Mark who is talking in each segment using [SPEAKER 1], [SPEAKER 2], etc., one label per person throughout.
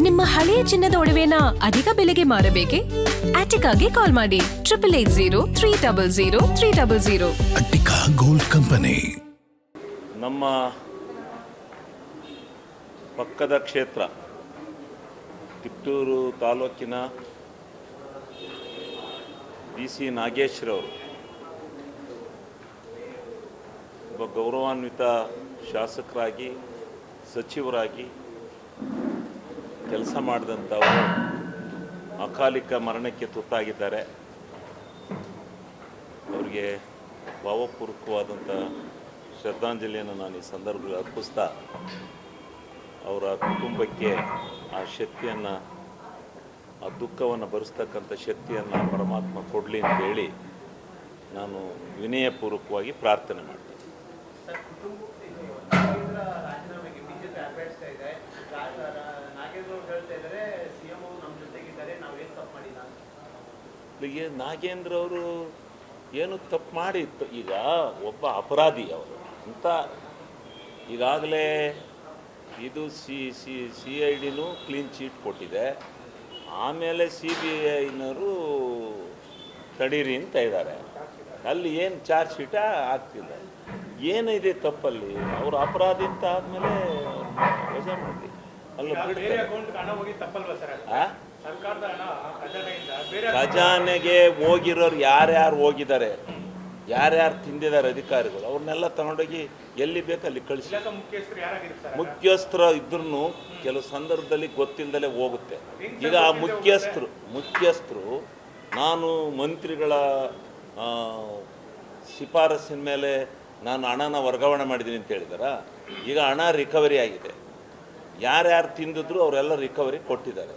[SPEAKER 1] ನಿಮ್ಮ ಹಳೆಯ ಚಿನ್ನದ ಒಡವೆನ ಅಧಿಕ ಬೆಲೆಗೆ ಮಾರಬೇಕೆ? ಆಟಿಕಾಗೆ ಕಾಲ್ ಮಾಡಿ 8880
[SPEAKER 2] ಅಟ್ಟಿಕಾ ಗೋಲ್ಡ್ ಕಂಪನಿ.
[SPEAKER 3] ನಮ್ಮ ಪಕ್ಕದ ಕ್ಷೇತ್ರ ತಿಪ್ಟೂರು ತಾಲೂಕಿನ BC ನಾಗೇಶ್ರವರು ಒಬ್ಬ ಗೌರವಾನ್ವಿತ ಶಾಸಕರಾಗಿ ಸಚಿವರಾಗಿ ಕೆಲಸ ಮಾಡಿದಂಥವರು ಅಕಾಲಿಕ ಮರಣಕ್ಕೆ ತುತ್ತಾಗಿದ್ದಾರೆ. ಅವರಿಗೆ ಭಾವಪೂರ್ವಕವಾದಂಥ ಶ್ರದ್ಧಾಂಜಲಿಯನ್ನು ನಾನು ಈ ಸಂದರ್ಭದಲ್ಲಿ ಅರ್ಪಿಸ್ತಾ ಅವರ ಕುಟುಂಬಕ್ಕೆ ಆ ಶಕ್ತಿಯನ್ನು, ಆ ದುಃಖವನ್ನು ಭರಿಸ್ತಕ್ಕಂಥ ಶಕ್ತಿಯನ್ನು ಪರಮಾತ್ಮ ಕೊಡಲಿ ಅಂತೇಳಿ ನಾನು ವಿನಯಪೂರ್ವಕವಾಗಿ ಪ್ರಾರ್ಥನೆ ಮಾಡ್ತೀನಿ. ಇಲ್ಲಿಗೆ ನಾಗೇಂದ್ರ ಅವರು ಏನು ತಪ್ಪು ಮಾಡಿತ್ತು, ಈಗ ಒಬ್ಬ ಅಪರಾಧಿ ಅವರು ಅಂತ ಈಗಾಗಲೇ ಇದು CIDನೂ ಕ್ಲೀನ್ ಚೀಟ್ ಕೊಟ್ಟಿದೆ. ಆಮೇಲೆ CBIನವರು ತಡೀರಿ ಅಂತ ಇದ್ದಾರೆ. ಅಲ್ಲಿ ಏನು ಚಾರ್ಜ್ ಶೀಟ ಆಗ್ತಿಲ್ಲ, ಏನಿದೆ ತಪ್ಪಲ್ಲಿ? ಅವರು ಅಪರಾಧಿ ಅಂತ ಆದಮೇಲೆ ವಜಾ ಮಾಡಿ ಅಲ್ಲ ಖಜಾನೆಗೆ ಹೋಗಿರೋರು ಯಾರ್ಯಾರು ಹೋಗಿದ್ದಾರೆ, ಯಾರ್ಯಾರು ತಿಂದಿದ್ದಾರೆ ಅಧಿಕಾರಿಗಳು, ಅವ್ರನ್ನೆಲ್ಲ ತಗೊಂಡೋಗಿ ಎಲ್ಲಿ ಬೇಕು ಅಲ್ಲಿ ಕಳಿಸಿ. ಮುಖ್ಯಸ್ಥರು ಇದ್ರೂ ಕೆಲವು ಸಂದರ್ಭದಲ್ಲಿ ಗೊತ್ತಿಲ್ಲದಲೇ ಹೋಗುತ್ತೆ. ಈಗ ಆ ಮುಖ್ಯಸ್ಥರು ನಾನು ಮಂತ್ರಿಗಳ ಶಿಫಾರಸ್ಸಿನ ಮೇಲೆ ನಾನು ಹಣನ ವರ್ಗಾವಣೆ ಮಾಡಿದ್ದೀನಿ ಅಂತ ಹೇಳಿದಾರ. ಈಗ ಹಣ ರಿಕವರಿ ಆಗಿದೆ, ಯಾರ್ಯಾರು ತಿಂದಿದ್ರು ಅವರೆಲ್ಲ ರಿಕವರಿ ಕೊಟ್ಟಿದ್ದಾರೆ.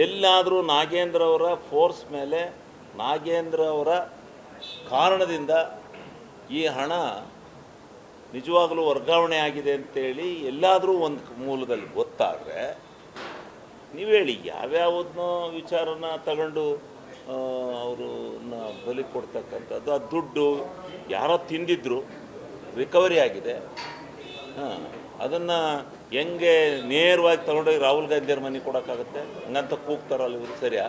[SPEAKER 3] ಎಲ್ಲಾದರೂ ನಾಗೇಂದ್ರ ಅವರ ಫೋರ್ಸ್ ಮೇಲೆ, ನಾಗೇಂದ್ರ ಅವರ ಕಾರಣದಿಂದ ಈ ಹಣ ನಿಜವಾಗಲೂ ವರ್ಗಾವಣೆ ಆಗಿದೆ ಅಂತೇಳಿ ಎಲ್ಲಾದರೂ ಒಂದು ಮೂಲದಲ್ಲಿ ಗೊತ್ತಾದರೆ ನೀವು ಹೇಳಿ, ಯಾವ್ಯಾವುದನ್ನೋ ವಿಚಾರನ ತಗೊಂಡು ಅವರು ಬಲಿ ಕೊಡ್ತಕ್ಕಂಥದ್ದು. ಆ ದುಡ್ಡು ಯಾರೋ ತಿಂದಿದ್ರು, ರಿಕವರಿ ಆಗಿದೆ. ಅದನ್ನು ಹೆಂಗೆ ನೇರವಾಗಿ ತಗೊಂಡೋಗಿ ರಾಹುಲ್ ಗಾಂಧಿಯವ್ರ ಮನೆಗೆ ಕೊಡೋಕ್ಕಾಗುತ್ತೆ? ಹಂಗಂತ ಕೂಗ್ತಾರಲ್ಲ ಇವರು, ಸರಿಯಾ?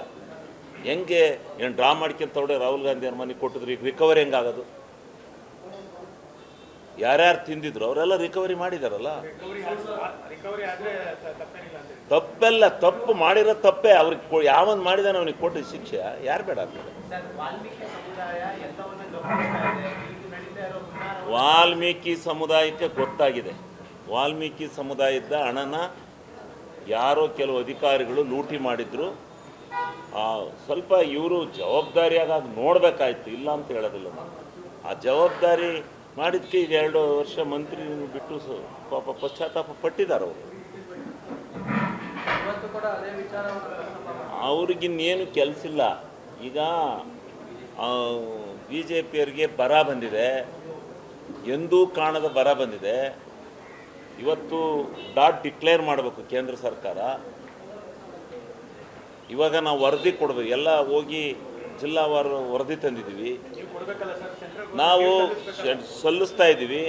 [SPEAKER 3] ಹೆಂಗೆ ಏನು ಡ್ರಾ ಮಾಡ್ಕೊಂಡು ತಗೊಂಡೋಗಿ ರಾಹುಲ್ ಗಾಂಧಿಯವ್ರ ಮನೆಗೆ ಕೊಟ್ಟಿದ್ರು, ಈಗ ರಿಕವರಿ ಹೆಂಗಾಗೋದು? ಯಾರ್ಯಾರು ತಿಂದಿದ್ರು ಅವರೆಲ್ಲ ರಿಕವರಿ ಮಾಡಿದಾರಲ್ಲ. ತಪ್ಪೆಲ್ಲ ತಪ್ಪು ಮಾಡಿರೋ ತಪ್ಪೇ. ಅವ್ರಿಗೆ ಯಾವನ್ ಮಾಡಿದಾನೆ ಅವನಿಗೆ ಕೊಟ್ಟಿದ್ದ ಶಿಕ್ಷೆ ಯಾರು ಬೇಡ ಅಂತಾರೆ? ವಾಲ್ಮೀಕಿ ಸಮುದಾಯಕ್ಕೆ ಗೊತ್ತಾಗಿದೆ. ವಾಲ್ಮೀಕಿ ಸಮುದಾಯದ ಹಣನ ಯಾರೋ ಕೆಲವು ಅಧಿಕಾರಿಗಳು ಲೂಟಿ ಮಾಡಿದ್ರು. ಸ್ವಲ್ಪ ಇವರು ಜವಾಬ್ದಾರಿಯಾಗಿ ಅದು ನೋಡಬೇಕಾಯ್ತು, ಇಲ್ಲ ಅಂತ ಹೇಳೋದಿಲ್ಲ ನಾನು. ಆ ಜವಾಬ್ದಾರಿ ಮಾಡಿದ್ದಕ್ಕೆ ಈಗ 2 ವರ್ಷ ಮಂತ್ರಿ ಬಿಟ್ಟು ಪಾಪ ಪಶ್ಚಾತ್ತಾಪ ಪಟ್ಟಿದ್ದಾರೆ ಅವರು. ಅವ್ರಿಗಿನ್ನೇನು ಕೆಲಸ ಇಲ್ಲ. ಈಗ BJPಯವರಿಗೆ ಬರ ಬಂದಿದೆ, ಎಂದೂ ಕಾಣದ ಬರ ಬಂದಿದೆ. ಇವತ್ತು ಡಾಟ್ ಡಿಕ್ಲೇರ್ ಮಾಡಬೇಕು ಕೇಂದ್ರ ಸರ್ಕಾರ. ಇವಾಗ ನಾವು ವರದಿ ಕೊಡಬೇಕು, ಎಲ್ಲ ಹೋಗಿ ಜಿಲ್ಲಾವಾರು ವರದಿ ತಂದಿದ್ದೀವಿ, ನಾವು ಸಲ್ಲಿಸ್ತಾ ಇದ್ದೀವಿ.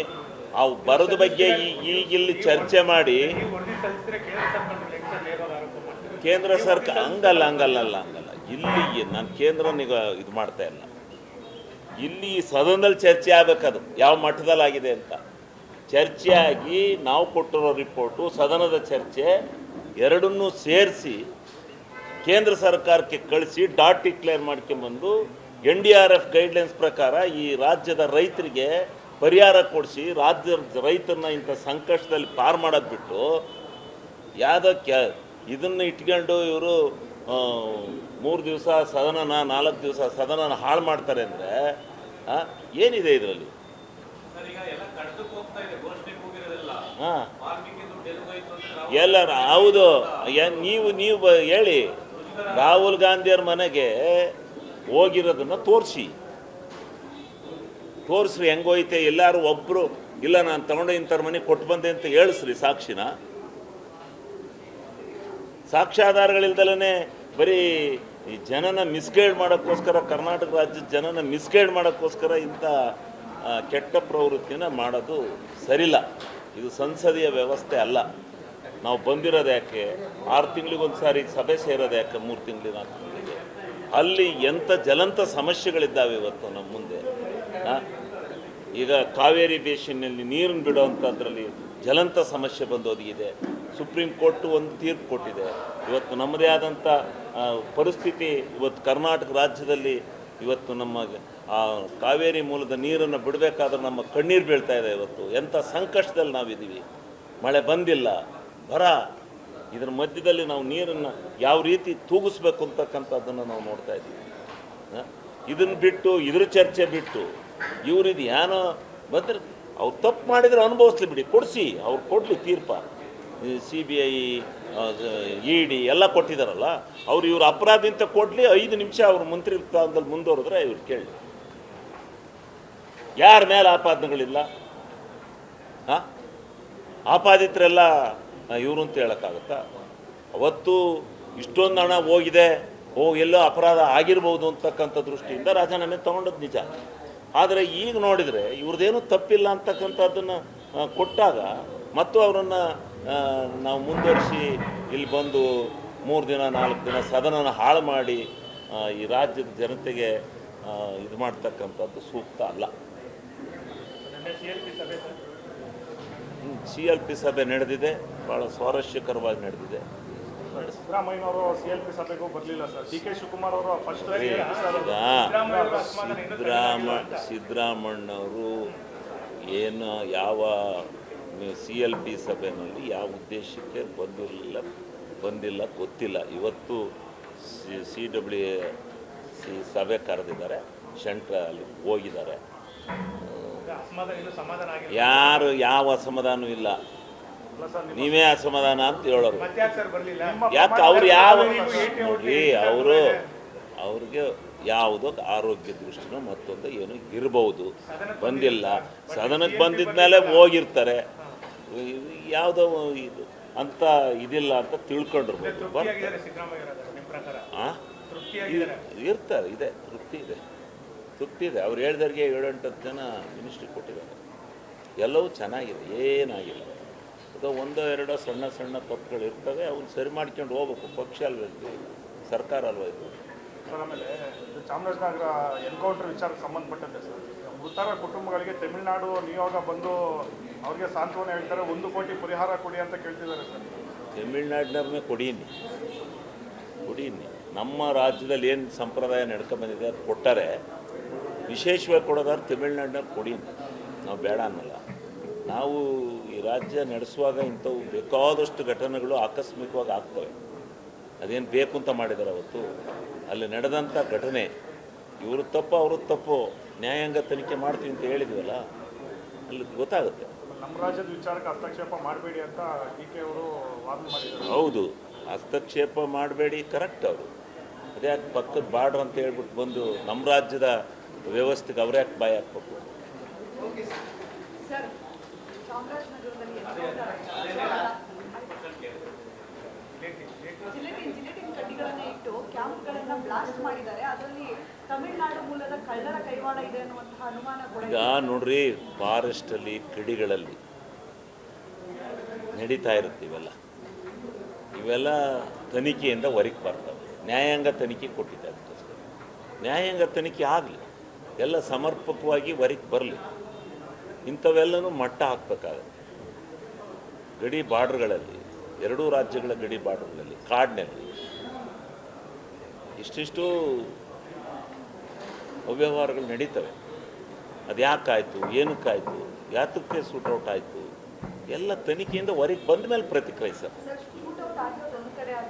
[SPEAKER 3] ಆ ಬರದ ಬಗ್ಗೆ ಈಗಿಲ್ಲಿ ಚರ್ಚೆ ಮಾಡಿ ಕೇಂದ್ರ ಸರ್ಕಾರ ಹಂಗಲ್ಲ. ಇಲ್ಲಿ ನಾನು ಕೇಂದ್ರನಿಗ ಇದು ಮಾಡ್ತಾ ಇಲ್ಲ. ಇಲ್ಲಿ ಸದನದಲ್ಲಿ ಚರ್ಚೆ ಆಗಬೇಕದು ಯಾವ ಮಟ್ಟದಲ್ಲಾಗಿದೆ ಅಂತ. ಚರ್ಚೆಯಾಗಿ ನಾವು ಕೊಟ್ಟಿರೋ ರಿಪೋರ್ಟು, ಸದನದ ಚರ್ಚೆ ಎರಡನ್ನೂ ಸೇರಿಸಿ ಕೇಂದ್ರ ಸರ್ಕಾರಕ್ಕೆ ಕಳಿಸಿ ಡಾಟ್ ಡಿಕ್ಲೇರ್ ಮಾಡ್ಕೊಂಬಂದು NDRF ಗೈಡ್ಲೈನ್ಸ್ ಪ್ರಕಾರ ಈ ರಾಜ್ಯದ ರೈತರಿಗೆ ಪರಿಹಾರ ಕೊಡಿಸಿ ರಾಜ್ಯದ ರೈತರನ್ನ ಇಂಥ ಸಂಕಷ್ಟದಲ್ಲಿ ಪಾರು ಮಾಡೋದು ಬಿಟ್ಟು ಯಾವುದಕ್ಕೆ ಇದನ್ನು ಇಟ್ಕೊಂಡು ಇವರು 3 ದಿವಸ ಸದನನ 4 ದಿವಸ ಸದನನ ಹಾಳು ಮಾಡ್ತಾರೆ ಅಂದರೆ ಏನಿದೆ ಇದರಲ್ಲಿ? ಹಾಂ, ಎಲ್ಲರ ಹೌದು. ನೀವು ಹೇಳಿ, ರಾಹುಲ್ ಗಾಂಧಿಯವ್ರ ಮನೆಗೆ ಹೋಗಿರೋದನ್ನು ತೋರಿಸ್ರಿ, ಹೆಂಗೋಯ್ತೆ. ಎಲ್ಲರೂ ಒಬ್ಬರು ಇಲ್ಲ ನಾನು ತಗೊಂಡು ಇಂಥವ್ರ ಮನೆಗೆ ಕೊಟ್ಟು ಬಂದೆ ಅಂತ ಹೇಳಿಸ್ರಿ ಸಾಕ್ಷಿನ. ಸಾಕ್ಷ್ಯಾಧಾರಗಳಿಲ್ದಲೇ ಬರೀ ಈ ಜನನ ಮಿಸ್ಗೈಡ್ ಮಾಡೋಕ್ಕೋಸ್ಕರ, ಕರ್ನಾಟಕ ರಾಜ್ಯದ ಜನನ ಮಿಸ್ಗೈಡ್ ಮಾಡೋಕ್ಕೋಸ್ಕರ ಇಂಥ ಕೆಟ್ಟ ಪ್ರವೃತ್ತಿನ ಮಾಡೋದು ಸರಿಲ್ಲ. ಇದು ಸಂಸದೀಯ ವ್ಯವಸ್ಥೆ ಅಲ್ಲ. ನಾವು ಬಂದಿರೋದು ಯಾಕೆ? 6 ತಿಂಗಳಿಗೊಂದು ಸಾರಿ ಸಭೆ ಸೇರೋದು ಯಾಕೆ? 3 ತಿಂಗಳಿಗೆ 4 ತಿಂಗಳಿಗೆ? ಅಲ್ಲಿ ಎಂಥ ಜ್ವಲಂತ ಸಮಸ್ಯೆಗಳಿದ್ದಾವೆ ಇವತ್ತು ನಮ್ಮ ಮುಂದೆ. ಈಗ ಕಾವೇರಿ ಬೇಸಿನ್ನಲ್ಲಿ ನೀರನ್ನು ಬಿಡೋವಂಥದ್ರಲ್ಲಿ ಜ್ವಲಂತ ಸಮಸ್ಯೆ ಬಂದೋದಿದೆ. ಸುಪ್ರೀಂ ಕೋರ್ಟು ಒಂದು ತೀರ್ಪು ಕೊಟ್ಟಿದೆ. ಇವತ್ತು ನಮ್ಮದೇ ಆದಂಥ ಪರಿಸ್ಥಿತಿ ಇವತ್ತು ಕರ್ನಾಟಕ ರಾಜ್ಯದಲ್ಲಿ ಇವತ್ತು ನಮ್ಮ ಕಾವೇರಿ ಮೂಲದ ನೀರನ್ನು ಬಿಡಬೇಕಾದ್ರೆ ನಮ್ಮ ಕಣ್ಣೀರು ಬೀಳ್ತಾ ಇದೆ. ಇವತ್ತು ಎಂಥ ಸಂಕಷ್ಟದಲ್ಲಿ ನಾವಿದ್ದೀವಿ. ಮಳೆ ಬಂದಿಲ್ಲ, ಬರ. ಇದರ ಮಧ್ಯದಲ್ಲಿ ನಾವು ನೀರನ್ನು ಯಾವ ರೀತಿ ತೂಗಿಸ್ಬೇಕು ಅಂತಕ್ಕಂಥದ್ದನ್ನು ನಾವು ನೋಡ್ತಾ ಇದ್ದೀವಿ. ಇದನ್ನು ಬಿಟ್ಟು ಇದ್ರ ಚರ್ಚೆ ಬಿಟ್ಟು ಇವರಿದು ಏನೋ ಬಂದರೆ ಅವ್ರು ತಪ್ಪು ಮಾಡಿದರೆ ಅನುಭವಿಸ್ಲಿ ಬಿಡಿ, ಕೊಡಿಸಿ, ಅವ್ರು ಕೊಡಲಿ ತೀರ್ಪ. CBI ED ಎಲ್ಲ ಕೊಟ್ಟಿದ್ದಾರಲ್ಲ, ಇವ್ರು ಅಪರಾಧಿ ಅಂತ ಕೊಡಲಿ. 5 ನಿಮಿಷ ಅವರು ಮಂತ್ರಿ ಸ್ಥಾನದಲ್ಲಿ ಮುಂದುವರೆದ್ರೆ ಇವ್ರು ಕೇಳಿ. ಯಾರ ಮೇಲೆ ಆಪಾದನೆಗಳಿಲ್ಲ? ಆಪಾದಿತರೆಲ್ಲ ಇವರು ಅಂತ ಹೇಳೋಕ್ಕಾಗತ್ತಾ? ಅವತ್ತು ಇಷ್ಟೊಂದು ಹಣ ಹೋಗಿದೆ, ಎಲ್ಲೋ ಅಪರಾಧ ಆಗಿರ್ಬೋದು ಅಂತಕ್ಕಂಥ ದೃಷ್ಟಿಯಿಂದ ರಾಜೀನಾಮೆ ತೊಗೊಂಡದ್ದು ನಿಜ. ಆದರೆ ಈಗ ನೋಡಿದರೆ ಇವ್ರದ್ದೇನೂ ತಪ್ಪಿಲ್ಲ ಅಂತಕ್ಕಂಥದ್ದನ್ನು ಕೊಟ್ಟಾಗ ಮತ್ತು ಅವರನ್ನು ನಾವು ಮುಂದುವರಿಸಿ ಇಲ್ಲಿ ಬಂದು 3 ದಿನ 4 ದಿನ ಸದನನ ಹಾಳು ಮಾಡಿ ಈ ರಾಜ್ಯದ ಜನತೆಗೆ ಇದು ಮಾಡ್ತಕ್ಕಂಥದ್ದು ಸೂಕ್ತ ಅಲ್ಲ. CLP ಸಭೆ ನಡೆದಿದೆ, ಭಾಳ ಸ್ವಾರಸ್ಯಕರವಾಗಿ ನಡೆದಿದೆ.
[SPEAKER 4] ಸಿದ್ದರಾಮಯ್ಯನವರು CLP ಸಭೆಗೂ ಬರಲಿಲ್ಲ ಸರ್. DK ಶಿವಕುಮಾರ್ ಅವರು ಫಸ್ಟ್
[SPEAKER 3] ಸಿದ್ದರಾಮಣ್ಣವರು ಏನು ಯಾವ CLP ಸಭೆಯಲ್ಲಿ ಯಾವ ಉದ್ದೇಶಕ್ಕೆ ಬಂದಿಲ್ಲ ಗೊತ್ತಿಲ್ಲ. ಇವತ್ತು CWC ಸಭೆ ಕರೆದಿದ್ದಾರೆ, ಸೆಂಟ್ರಲ್ಲಿ ಹೋಗಿದ್ದಾರೆ. ಯಾರು ಯಾವ ಅಸಮಾಧಾನ ಇಲ್ಲ, ನೀವೇ ಅಸಮಾಧಾನ ಅಂತ ಹೇಳೋರು. ಯಾಕೆ ಅವ್ರು ಯಾವ ನೋಡಿ, ಅವ್ರಿಗೆ ಯಾವುದೋ ಆರೋಗ್ಯ ದೃಷ್ಟಿನೋ ಮತ್ತೊಂದು ಏನೋ ಇರ್ಬೋದು, ಬಂದಿಲ್ಲ. ಸದನಕ್ಕೆ ಬಂದಿದ್ದ ಮೇಲೆ ಹೋಗಿರ್ತಾರೆ, ಯಾವುದೋ ಇದು ಅಂತ ಇದಿಲ್ಲ ಅಂತ ತಿಳ್ಕೊಂಡಿರ್ಬೋದು. ಇರ್ತಾರೆ, ಇದೆ ತೃಪ್ತಿ ಇದೆ. ಅವ್ರು ಹೇಳ್ದವ್ರಿಗೆ 7-8 ಜನ ಮಿನಿಸ್ಟ್ರಿ ಕೊಟ್ಟಿದ್ದಾರೆ. ಎಲ್ಲವೂ ಚೆನ್ನಾಗಿದೆ, ಏನಾಗಿಲ್ಲ. ಅದು 1-2 ಸಣ್ಣ ತಪ್ಪುಗಳು ಇರ್ತವೆ, ಅವನ್ನ ಸರಿ ಮಾಡ್ಕೊಂಡು ಹೋಗ್ಬೇಕು. ಪಕ್ಷ ಅಲ್ವ ಇದು, ಸರ್ಕಾರ ಅಲ್ವ ಇದು.
[SPEAKER 4] ಸರ್, ಆಮೇಲೆ ಚಾಮರಾಜನಗರ ಎನ್ಕೌಂಟರ್ ವಿಚಾರಕ್ಕೆ ಸಂಬಂಧಪಟ್ಟಂತೆ ಸರ್, ಮೃತರ ಕುಟುಂಬಗಳಿಗೆ ತಮಿಳುನಾಡು ನಿಯೋಗ ಬಂದು ಅವ್ರಿಗೆ ಸಾಂತ್ವನ ಹೇಳ್ತಾರೆ, 1 ಕೋಟಿ ಪರಿಹಾರ ಕೊಡಿ ಅಂತ ಕೇಳ್ತಿದ್ದಾರೆ ಸರ್.
[SPEAKER 3] ತಮಿಳ್ನಾಡಿನವ್ರನ್ನೇ ಕೊಡೀನಿ. ನಮ್ಮ ರಾಜ್ಯದಲ್ಲಿ ಏನು ಸಂಪ್ರದಾಯ ನಡ್ಕೊಂಡ್ಬಂದಿದೆ ಅದು ಕೊಟ್ಟರೆ, ವಿಶೇಷವಾಗಿ ಕೊಡೋದಾದ್ರೆ ತಮಿಳ್ನಾಡಿನವ್ರು ಕೊಡೀನಿ. ನಾವು ಬೇಡ ಅನ್ನಲ್ಲ. ನಾವು ಈ ರಾಜ್ಯ ನಡೆಸುವಾಗ ಇಂಥವು ಬೇಕಾದಷ್ಟು ಘಟನೆಗಳು ಆಕಸ್ಮಿಕವಾಗಿ ಆಗ್ತವೆ. ಅದೇನು ಬೇಕು ಅಂತ ಮಾಡಿದ್ದಾರೆ ಅವತ್ತು. ಅಲ್ಲಿ ನಡೆದಂಥ ಘಟನೆ, ಇವರು ತಪ್ಪು ಅವರು ತಪ್ಪು, ನ್ಯಾಯಾಂಗ ತನಿಖೆ ಮಾಡ್ತೀವಿ ಅಂತ ಹೇಳಿದ್ವಲ್ಲ, ಅಲ್ಲಿ ಗೊತ್ತಾಗುತ್ತೆ.
[SPEAKER 4] ನಮ್ಮ ರಾಜ್ಯದ ವಿಚಾರಕ್ಕೆ ಹಸ್ತಕ್ಷೇಪ ಮಾಡಬೇಡಿ ಅಂತ DK ಅವರು ವಾದ ಮಾಡಿದ್ದಾರೆ.
[SPEAKER 3] ಹೌದು, ಹಸ್ತಕ್ಷೇಪ ಮಾಡಬೇಡಿ, ಕರೆಕ್ಟ್. ಅವರು ಅದೇ ಯಾಕೆ ಪಕ್ಕದ ಬಾರ್ಡ್ರ್ ಅಂತ ಹೇಳ್ಬಿಟ್ಟು ಬಂದು ನಮ್ಮ ರಾಜ್ಯದ ವ್ಯವಸ್ಥೆಗೆ ಅವ್ರು ಯಾಕೆ ಬಾಯಿ ಹಾಕ್ಬೇಕು? ಈಗ ನೋಡ್ರಿ, ಫಾರೆಸ್ಟಲ್ಲಿ ಕಿಡಿಗಳಲ್ಲಿ ನಡೀತಾ ಇರುತ್ತೆ ಇವೆಲ್ಲ ತನಿಖೆಯಿಂದ ಹೊರಗೆ ಬರ್ತವೆ. ನ್ಯಾಯಾಂಗ ತನಿಖೆ ಕೊಟ್ಟಿದ್ದಾರೆ. ನ್ಯಾಯಾಂಗ ತನಿಖೆ ಆಗಲಿ, ಎಲ್ಲ ಸಮರ್ಪಕವಾಗಿ ಹೊರಗೆ ಬರಲಿ. ಇಂಥವೆಲ್ಲನೂ ಮಟ್ಟ ಹಾಕಬೇಕಾಗತ್ತೆ. ಗಡಿ ಬಾರ್ಡ್ರ್ಗಳಲ್ಲಿ, 2 ರಾಜ್ಯಗಳ ಗಡಿ ಬಾರ್ಡ್ರ್ಗಳಲ್ಲಿ, ಕಾಡಿನಲ್ಲಿ ಇಷ್ಟಿಷ್ಟು ಅವ್ಯವಹಾರಗಳು ನಡೀತವೆ. ಅದು ಯಾಕಾಯಿತು, ಏನಕ್ಕಾಯಿತು, ಯಾತಕ್ಕೆ ಸೂಟೌಟ್ ಆಯಿತು, ಎಲ್ಲ ತನಿಖೆಯಿಂದ ಹೊರಗೆ ಬಂದ ಮೇಲೆ ಪ್ರತಿಕ್ರಿಯಿಸೋದು.